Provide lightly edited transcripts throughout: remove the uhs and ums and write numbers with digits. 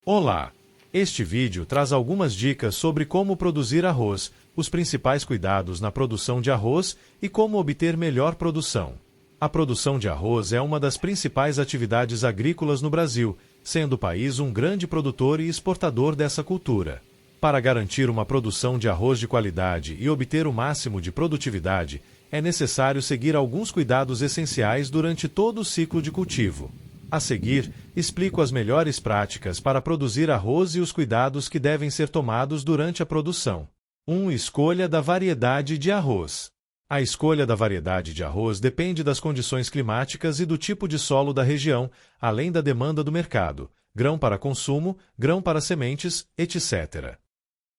Olá! Este vídeo traz algumas dicas sobre como produzir arroz, os principais cuidados na produção de arroz e como obter melhor produção. A produção de arroz é uma das principais atividades agrícolas no Brasil, sendo o país um grande produtor e exportador dessa cultura. Para garantir uma produção de arroz de qualidade e obter o máximo de produtividade, é necessário seguir alguns cuidados essenciais durante todo o ciclo de cultivo. A seguir, explico as melhores práticas para produzir arroz e os cuidados que devem ser tomados durante a produção. 1. Escolha da variedade de arroz. A escolha da variedade de arroz depende das condições climáticas e do tipo de solo da região, além da demanda do mercado, grão para consumo, grão para sementes, etc.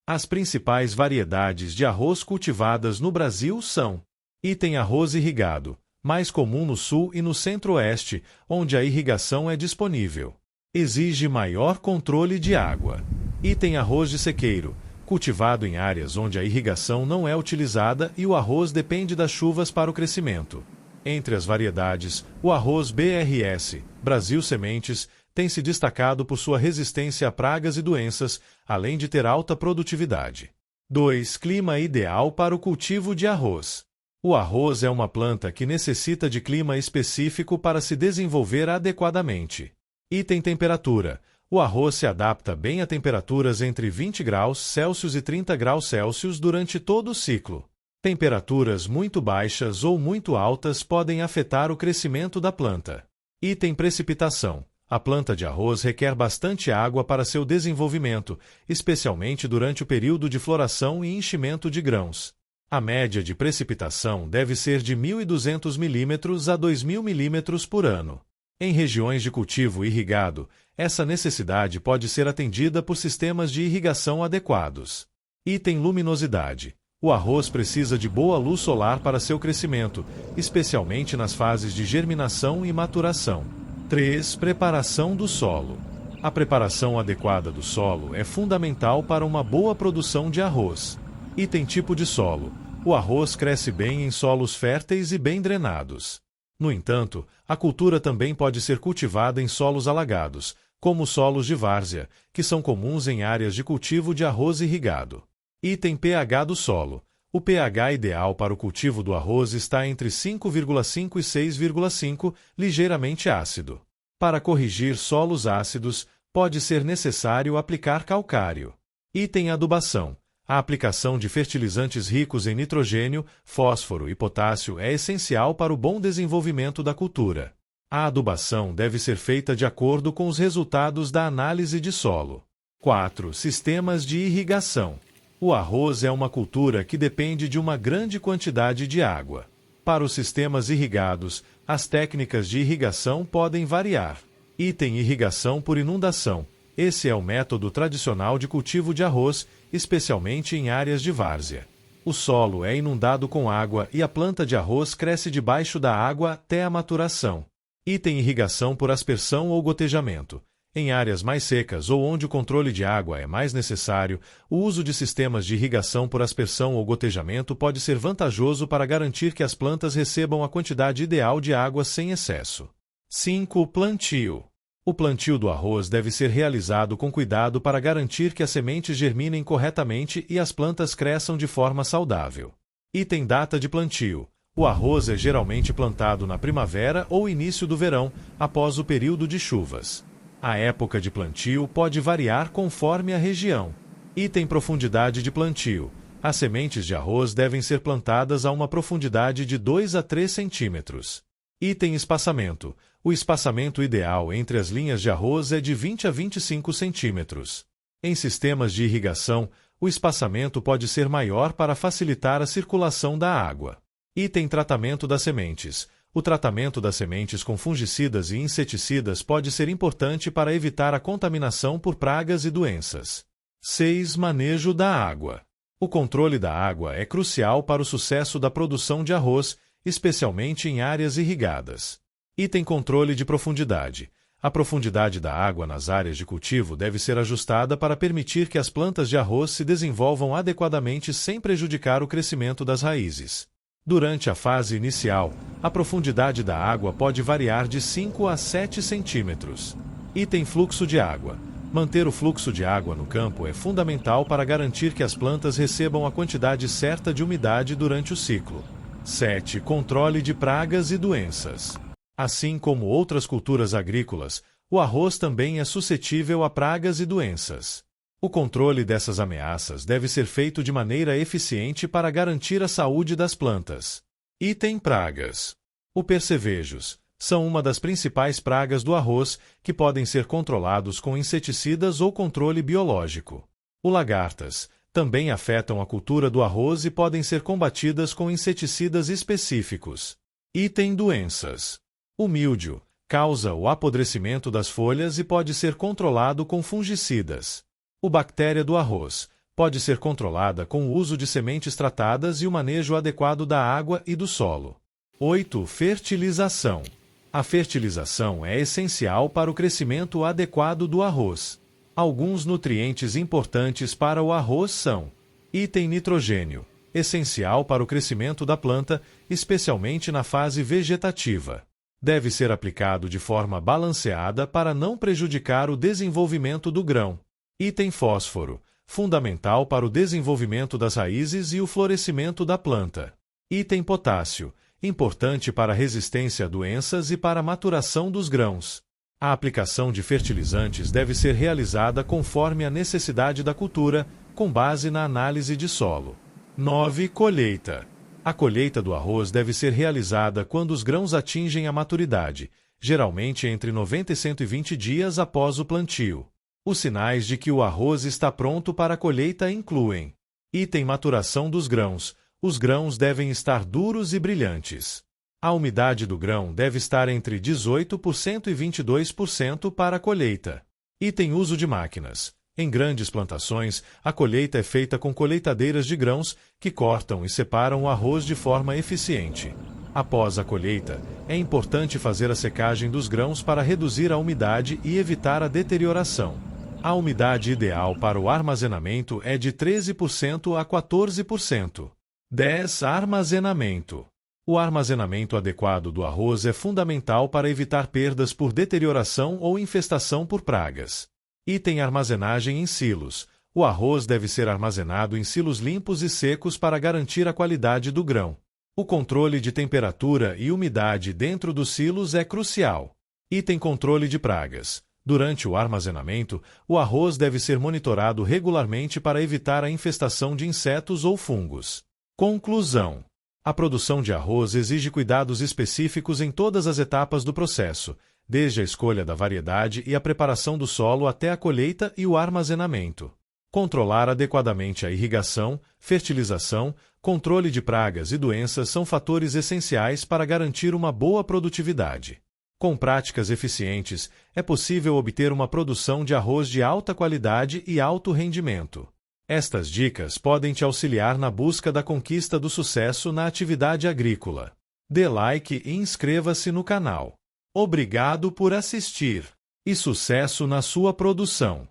As principais variedades de arroz cultivadas no Brasil são: item arroz irrigado, mais comum no sul e no centro-oeste, onde a irrigação é disponível. Exige maior controle de água. Item arroz de sequeiro, cultivado em áreas onde a irrigação não é utilizada e o arroz depende das chuvas para o crescimento. Entre as variedades, o arroz BRS, Brasil Sementes, tem se destacado por sua resistência a pragas e doenças, além de ter alta produtividade. 2. Clima ideal para o cultivo de arroz. O arroz é uma planta que necessita de clima específico para se desenvolver adequadamente. Item temperatura. O arroz se adapta bem a temperaturas entre 20 graus Celsius e 30 graus Celsius durante todo o ciclo. Temperaturas muito baixas ou muito altas podem afetar o crescimento da planta. Item precipitação. A planta de arroz requer bastante água para seu desenvolvimento, especialmente durante o período de floração e enchimento de grãos. A média de precipitação deve ser de 1.200 mm a 2.000 mm por ano. Em regiões de cultivo irrigado, essa necessidade pode ser atendida por sistemas de irrigação adequados. Item luminosidade. O arroz precisa de boa luz solar para seu crescimento, especialmente nas fases de germinação e maturação. 3. Preparação do solo. A preparação adequada do solo é fundamental para uma boa produção de arroz. Item tipo de solo. O arroz cresce bem em solos férteis e bem drenados. No entanto, a cultura também pode ser cultivada em solos alagados, como solos de várzea, que são comuns em áreas de cultivo de arroz irrigado. Item pH do solo. O pH ideal para o cultivo do arroz está entre 5,5 e 6,5, ligeiramente ácido. Para corrigir solos ácidos, pode ser necessário aplicar calcário. Item adubação. A aplicação de fertilizantes ricos em nitrogênio, fósforo e potássio é essencial para o bom desenvolvimento da cultura. A adubação deve ser feita de acordo com os resultados da análise de solo. 4. Sistemas de irrigação. O arroz é uma cultura que depende de uma grande quantidade de água. Para os sistemas irrigados, as técnicas de irrigação podem variar. Item irrigação por inundação. Esse é o método tradicional de cultivo de arroz, especialmente em áreas de várzea. O solo é inundado com água e a planta de arroz cresce debaixo da água até a maturação. Item irrigação por aspersão ou gotejamento. Em áreas mais secas ou onde o controle de água é mais necessário, o uso de sistemas de irrigação por aspersão ou gotejamento pode ser vantajoso para garantir que as plantas recebam a quantidade ideal de água sem excesso. 5. Plantio. O plantio do arroz deve ser realizado com cuidado para garantir que as sementes germinem corretamente e as plantas cresçam de forma saudável. Item data de plantio. O arroz é geralmente plantado na primavera ou início do verão, após o período de chuvas. A época de plantio pode variar conforme a região. Item profundidade de plantio. As sementes de arroz devem ser plantadas a uma profundidade de 2 a 3 centímetros. Item espaçamento. O espaçamento ideal entre as linhas de arroz é de 20 a 25 centímetros. Em sistemas de irrigação, o espaçamento pode ser maior para facilitar a circulação da água. Item tratamento das sementes. O tratamento das sementes com fungicidas e inseticidas pode ser importante para evitar a contaminação por pragas e doenças. 6. Manejo da água. O controle da água é crucial para o sucesso da produção de arroz, especialmente em áreas irrigadas. Item controle de profundidade. A profundidade da água nas áreas de cultivo deve ser ajustada para permitir que as plantas de arroz se desenvolvam adequadamente sem prejudicar o crescimento das raízes. Durante a fase inicial, a profundidade da água pode variar de 5 a 7 centímetros. Item fluxo de água. Manter o fluxo de água no campo é fundamental para garantir que as plantas recebam a quantidade certa de umidade durante o ciclo. 7. Controle de pragas e doenças. Assim como outras culturas agrícolas, o arroz também é suscetível a pragas e doenças. O controle dessas ameaças deve ser feito de maneira eficiente para garantir a saúde das plantas. Item pragas. O percevejos são uma das principais pragas do arroz que podem ser controlados com inseticidas ou controle biológico. O lagartas também afetam a cultura do arroz e podem ser combatidas com inseticidas específicos. Item doenças. O míldio causa o apodrecimento das folhas e pode ser controlado com fungicidas. O bactéria do arroz pode ser controlada com o uso de sementes tratadas e o manejo adequado da água e do solo. 8. Fertilização. A fertilização é essencial para o crescimento adequado do arroz. Alguns nutrientes importantes para o arroz são: item nitrogênio, essencial para o crescimento da planta, especialmente na fase vegetativa. Deve ser aplicado de forma balanceada para não prejudicar o desenvolvimento do grão. Item fósforo, fundamental para o desenvolvimento das raízes e o florescimento da planta. Item potássio, importante para a resistência a doenças e para a maturação dos grãos. A aplicação de fertilizantes deve ser realizada conforme a necessidade da cultura, com base na análise de solo. 9. Colheita. A colheita do arroz deve ser realizada quando os grãos atingem a maturidade, geralmente entre 90 e 120 dias após o plantio. Os sinais de que o arroz está pronto para a colheita incluem: item maturação dos grãos. Os grãos devem estar duros e brilhantes. A umidade do grão deve estar entre 18% e 22% para a colheita. Item uso de máquinas. Em grandes plantações, a colheita é feita com colheitadeiras de grãos que cortam e separam o arroz de forma eficiente. Após a colheita, é importante fazer a secagem dos grãos para reduzir a umidade e evitar a deterioração. A umidade ideal para o armazenamento é de 13% a 14%. 10. Armazenamento. O armazenamento adequado do arroz é fundamental para evitar perdas por deterioração ou infestação por pragas. Item armazenagem em silos. O arroz deve ser armazenado em silos limpos e secos para garantir a qualidade do grão. O controle de temperatura e umidade dentro dos silos é crucial. Item controle de pragas. Durante o armazenamento, o arroz deve ser monitorado regularmente para evitar a infestação de insetos ou fungos. Conclusão. A produção de arroz exige cuidados específicos em todas as etapas do processo, desde a escolha da variedade e a preparação do solo até a colheita e o armazenamento. Controlar adequadamente a irrigação, fertilização, controle de pragas e doenças são fatores essenciais para garantir uma boa produtividade. Com práticas eficientes, é possível obter uma produção de arroz de alta qualidade e alto rendimento. Estas dicas podem te auxiliar na busca da conquista do sucesso na atividade agrícola. Dê like e inscreva-se no canal. Obrigado por assistir e sucesso na sua produção!